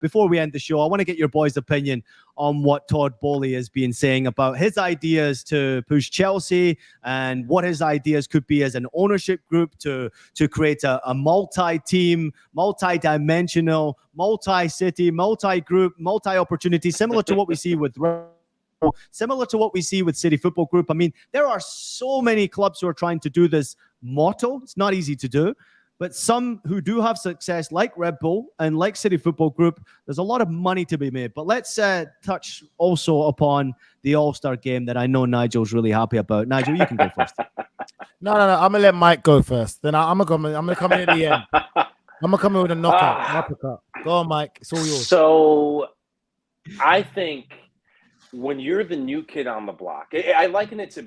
before we end the show, I want to get your boys' opinion on what Todd Boehly has been saying about his ideas to push Chelsea and what his ideas could be as an ownership group to create a multi-team, multi-dimensional, multi-city, multi-group, multi-opportunity, similar to what we see with similar to what we see with City Football Group. I mean, there are so many clubs who are trying to do this motto. It's not easy to do. But some who do have success, like Red Bull and like City Football Group, there's a lot of money to be made. But let's touch also upon the All-Star game that I know Nigel's really happy about. Nigel, you can go first. No. I'm gonna let Mike go first. Then I'm gonna come in at the end. I'm gonna come in with a knockout. Go on, Mike. It's all yours. So, I think when you're the new kid on the block, I liken it to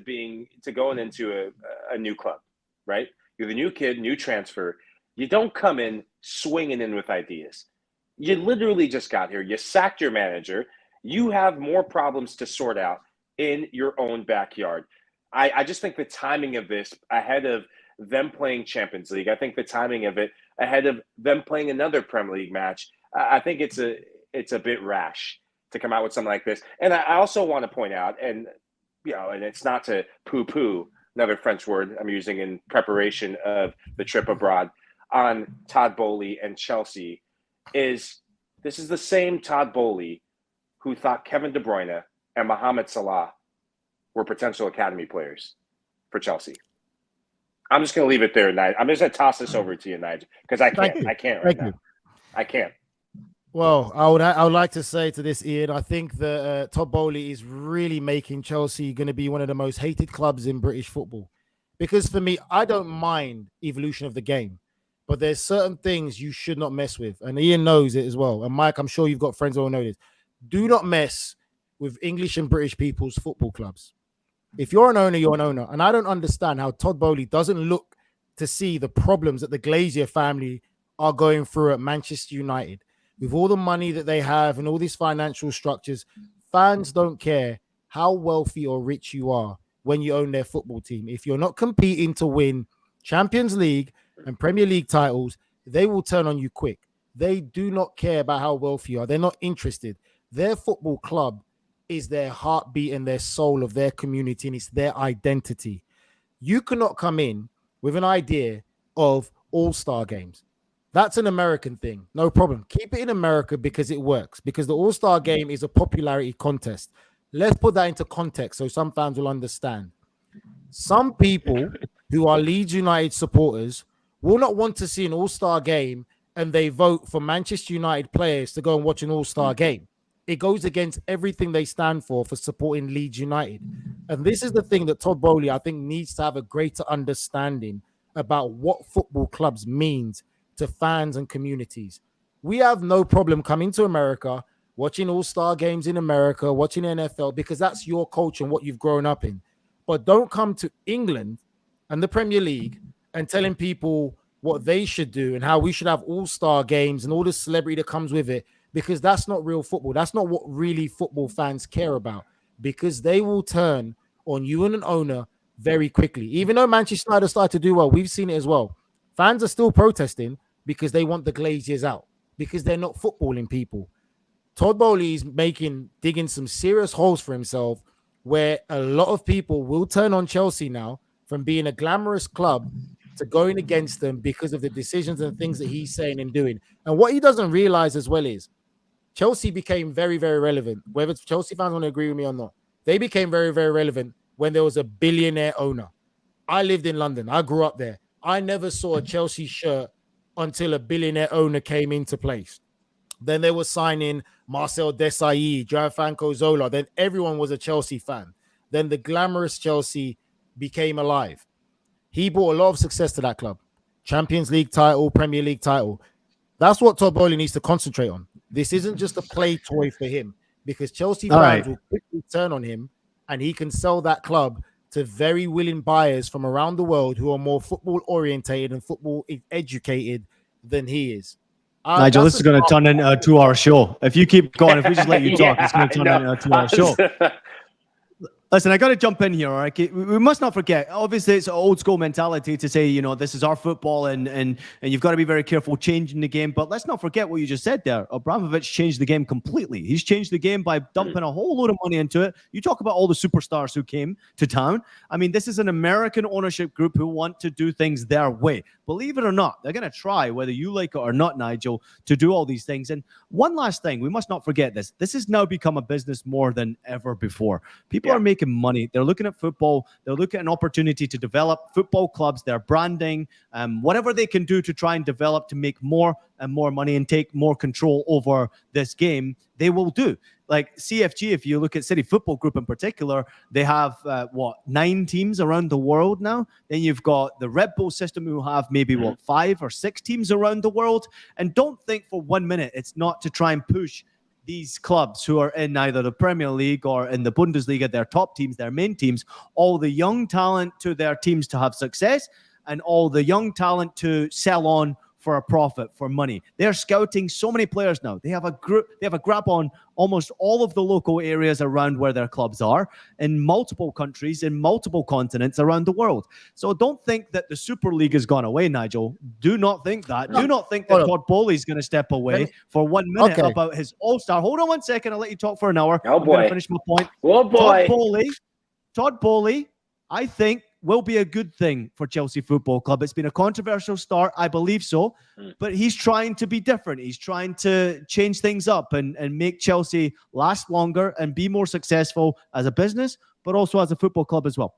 going into a new club, right? You're the new kid, new transfer. You don't come in swinging in with ideas. You literally just got here. You sacked your manager. You have more problems to sort out in your own backyard. I just think the timing of this ahead of them playing Champions League, I think the timing of it ahead of them playing another Premier League match, I think it's a bit rash to come out with something like this. And I also want to point out, and it's not to poo-poo, another French word I'm using in preparation of the trip abroad, on Todd Boehly and Chelsea, this is the same Todd Boehly who thought Kevin De Bruyne and Mohamed Salah were potential academy players for Chelsea. I'm just going to leave it there, Nigel. I'm just going to toss this over to you, Nigel, because I can't right now. I can't. Well, I would like to say to this, Ian, I think that Todd Boehly is really making Chelsea going to be one of the most hated clubs in British football. Because for me, I don't mind evolution of the game, but there's certain things you should not mess with. And Ian knows it as well. And Mike, I'm sure you've got friends who will know this. Do not mess with English and British people's football clubs. If you're an owner, you're an owner. And I don't understand how Todd Boehly doesn't look to see the problems that the Glazer family are going through at Manchester United. With all the money that they have and all these financial structures, fans don't care how wealthy or rich you are when you own their football team. If you're not competing to win Champions League and Premier League titles, they will turn on you quick. They do not care about how wealthy you are. They're not interested. Their football club is their heartbeat and their soul of their community, and it's their identity. You cannot come in with an idea of all-star games. That's an American thing. No problem. Keep it in America because it works. Because the All-Star game is a popularity contest. Let's put that into context so some fans will understand. Some people who are Leeds United supporters will not want to see an All-Star game and they vote for Manchester United players to go and watch an All-Star game. It goes against everything they stand for supporting Leeds United. And this is the thing that Todd Boehly, I think, needs to have a greater understanding about what football clubs means to fans and communities. We have no problem coming to America, watching all-star games in America, watching NFL, because that's your culture and what you've grown up in. But don't come to England and the Premier League and telling people what they should do and how we should have all-star games and all the celebrity that comes with it, because that's not real football. That's not what really football fans care about, because they will turn on you and an owner very quickly. Even though Manchester United started to do well, we've seen it as well. Fans are still protesting because they want the Glazers out, because they're not footballing people. Todd Boehly is digging some serious holes for himself, where a lot of people will turn on Chelsea now from being a glamorous club to going against them because of the decisions and things that he's saying and doing. And what he doesn't realize as well is Chelsea became very, very relevant. Whether Chelsea fans want to agree with me or not, they became very, very relevant when there was a billionaire owner. I lived in London. I grew up there. I never saw a Chelsea shirt until a billionaire owner came into place. Then they were signing Marcel Desailly, Gianfranco Zola. Then everyone was a Chelsea fan. Then the glamorous Chelsea became alive. He brought a lot of success to that club. Champions League title, Premier League title. That's what Todd Boehly needs to concentrate on. This isn't just a play toy for him, because Chelsea fans will quickly turn on him and he can sell that club to very willing buyers from around the world who are more football orientated and football educated than he is. Nigel, this is going to turn into a 2-hour show. If you keep going, if we just let you talk, it's going to turn into a 2-hour show. Listen, I got to jump in here. All right? We must not forget. Obviously, it's an old school mentality to say, this is our football, and you've got to be very careful changing the game. But let's not forget what you just said there. Abramovich changed the game completely. He's changed the game by dumping a whole load of money into it. You talk about all the superstars who came to town. I mean, this is an American ownership group who want to do things their way. Believe it or not, they're going to try, whether you like it or not, Nigel, to do all these things. And one last thing, we must not forget this. This has now become a business more than ever before. People are making money. They're looking at football. They're looking at an opportunity to develop football clubs, their branding, whatever they can do to try and develop to make more and more money and take more control over this game, they will do. Like CFG, if you look at City Football Group in particular, they have 9 teams around the world now. Then you've got the Red Bull system, who have maybe 5 or 6 teams around the world. And don't think for 1 minute it's not to try and push these clubs who are in either the Premier League or in the Bundesliga, their top teams, their main teams, all the young talent to their teams to have success, and all the young talent to sell on for a profit, for money. They're scouting so many players now. They have a grab on almost all of the local areas around where their clubs are in multiple countries, in multiple continents around the world. So don't think that the Super League has gone away, Nigel. Do not think that. No. Do not think that Todd Boehly is going to step away for 1 minute about his All-Star. Hold on 1 second. I'll let you talk for an hour. I'm going to finish my point. Oh, boy. Todd Boehly, I think, will be a good thing for Chelsea Football Club. It's been a controversial start, I believe so, but he's trying to be different. He's trying to change things up and make Chelsea last longer and be more successful as a business, but also as a football club as well.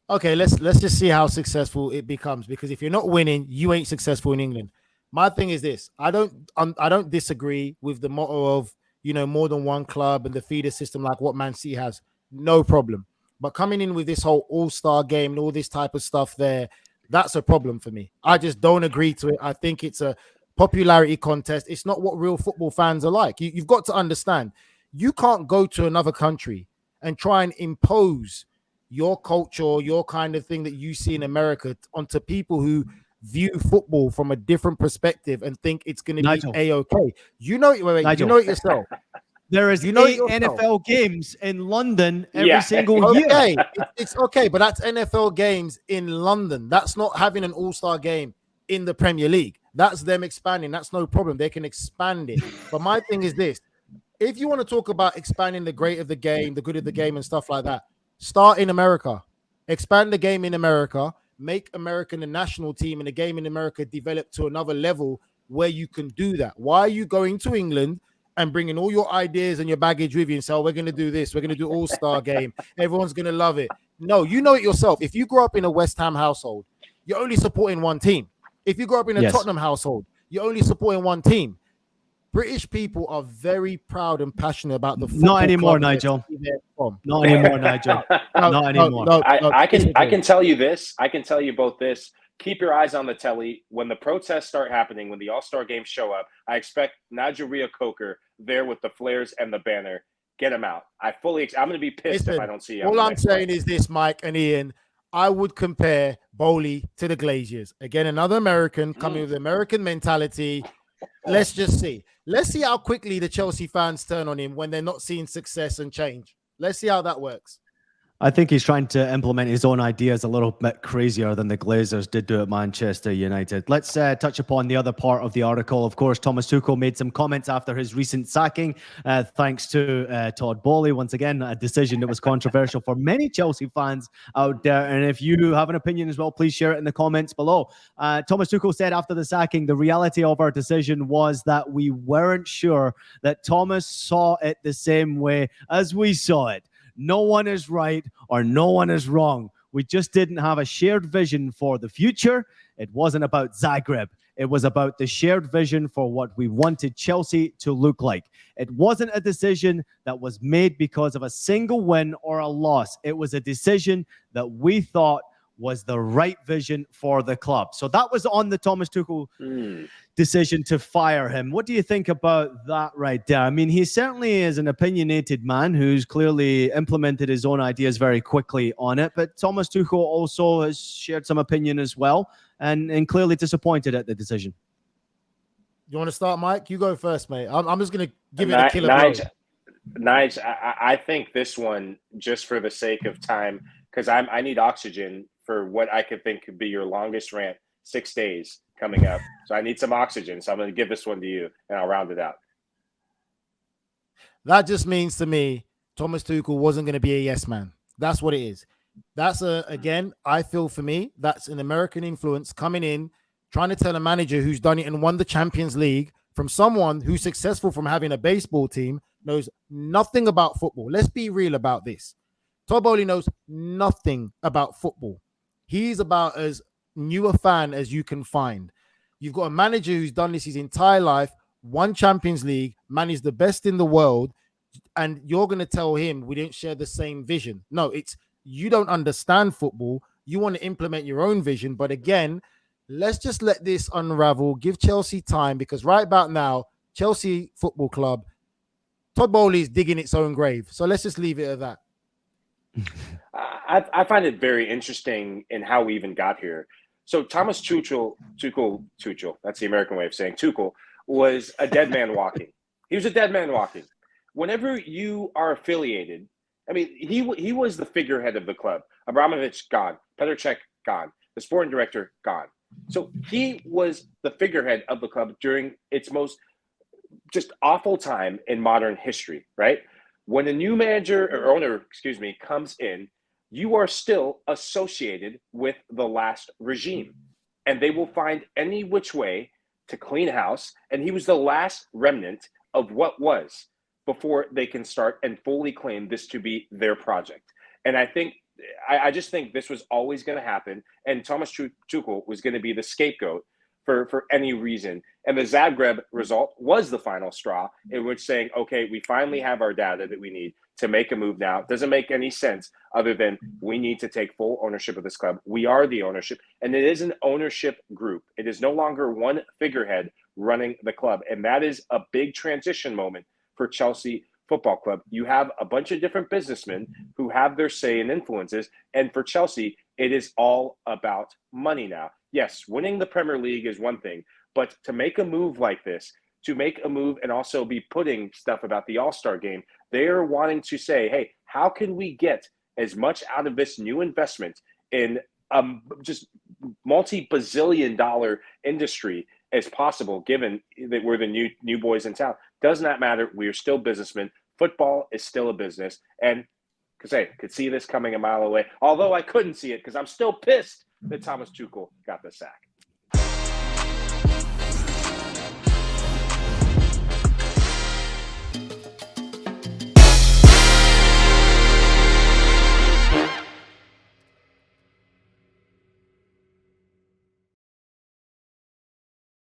Okay, let's just see how successful it becomes, because if you're not winning, you ain't successful in England. My thing is this: I don't disagree with the motto of more than one club and the feeder system like what Man City has. No problem. But coming in with this whole all-star game and all this type of stuff there, that's a problem for me. I just don't agree to it. I think it's a popularity contest. It's not what real football fans are like. You've got to understand, you can't go to another country and try and impose your culture or your kind of thing that you see in America onto people who view football from a different perspective and think it's going to be A-okay. You know it yourself. There is 8 NFL games in London every single year. It's okay, but that's NFL games in London. That's not having an all-star game in the Premier League. That's them expanding. That's no problem. They can expand it. But my thing is this: if you want to talk about expanding the great of the game, the good of the game and stuff like that, start in America. Expand the game in America. Make America the national team and the game in America develop to another level where you can do that. Why are you going to England and bringing all your ideas and your baggage with you and say, we're going to do this, we're going to do all-star game, everyone's going to love it? No, you know it yourself. If you grow up in a West Ham household, you're only supporting one team. If you grow up in a Tottenham household, you're only supporting one team. British people are very proud and passionate about the football. Not anymore, Nigel. Not anymore, Nigel. Not anymore. I can tell you this. I can tell you both this. Keep your eyes on the telly. When the protests start happening, when the All-Star games show up, I expect Nigel Reo-Coker there with the flares and the banner. Get him out. I'm going to be pissed if I don't see him. All I'm saying is this, Mike and Ian. I would compare Boehly to the Glazers. Again, another American coming with American mentality. Let's just see. Let's see how quickly the Chelsea fans turn on him when they're not seeing success and change. Let's see how that works. I think he's trying to implement his own ideas a little bit crazier than the Glazers did do at Manchester United. Let's touch upon the other part of the article. Of course, Thomas Tuchel made some comments after his recent sacking, thanks to Todd Boehly. Once again, a decision that was controversial for many Chelsea fans out there. And if you have an opinion as well, please share it in the comments below. Thomas Tuchel said after the sacking, the reality of our decision was that we weren't sure that Thomas saw it the same way as we saw it. No one is right or no one is wrong. We just didn't have a shared vision for the future. It wasn't about Zagreb. It was about the shared vision for what we wanted Chelsea to look like. It wasn't a decision that was made because of a single win or a loss. It was a decision that we thought was the right vision for the club. So that was on the Thomas Tuchel decision to fire him. What do you think about that right there? I mean, he certainly is an opinionated man who's clearly implemented his own ideas very quickly on it. But Thomas Tuchel also has shared some opinion as well and clearly disappointed at the decision. You want to start, Mike? You go first, mate. I'm just going to give it a killer blow. Nige, I think this one, just for the sake of time, because I need oxygen for what I could think could be your longest rant, 6 days coming up. So I need some oxygen. So I'm going to give this one to you, and I'll round it out. That just means to me, Thomas Tuchel wasn't going to be a yes man. That's what it is. That's again, I feel for me, that's an American influence coming in, trying to tell a manager who's done it and won the Champions League from someone who's successful from having a baseball team, knows nothing about football. Let's be real about this. Todd Boehly knows nothing about football. He's about as new a fan as you can find. You've got a manager who's done this his entire life, won Champions League, managed the best in the world, and you're going to tell him we didn't share the same vision. No, it's you don't understand football. You want to implement your own vision. But again, let's just let this unravel. Give Chelsea time, because right about now, Chelsea Football Club, Todd Boehly is digging its own grave. So let's just leave it at that. I find it very interesting in how we even got here. So Thomas Tuchel, that's the American way of saying Tuchel, was a dead man walking. He was a dead man walking. Whenever you are affiliated, I mean, he was the figurehead of the club. Abramovich, gone. Petr Cech, gone. The sporting director, gone. So he was the figurehead of the club during its most just awful time in modern history, right? When a new manager or owner, comes in, you are still associated with the last regime, and they will find any which way to clean house. And he was the last remnant of what was before they can start and fully claim this to be their project. And I just think this was always going to happen. And Thomas Tuchel was going to be the scapegoat for any reason. And the Zagreb result was the final straw in which saying, okay, we finally have our data that we need to make a move now. It doesn't make any sense other than we need to take full ownership of this club. We are the ownership, and it is an ownership group. It is no longer one figurehead running the club. And that is a big transition moment for Chelsea Football Club. You have a bunch of different businessmen who have their say and influences. And for Chelsea, it is all about money now. Yes, winning the Premier League is one thing, but to make a move like this, to make a move and also be putting stuff about the All-Star game, they are wanting to say, hey, how can we get as much out of this new investment in just multi-bazillion dollar industry as possible, given that we're the new boys in town? Does not matter. We are still businessmen. Football is still a business. And because I could see this coming a mile away, although I couldn't see it because I'm still pissed that Thomas Tuchel got the sack.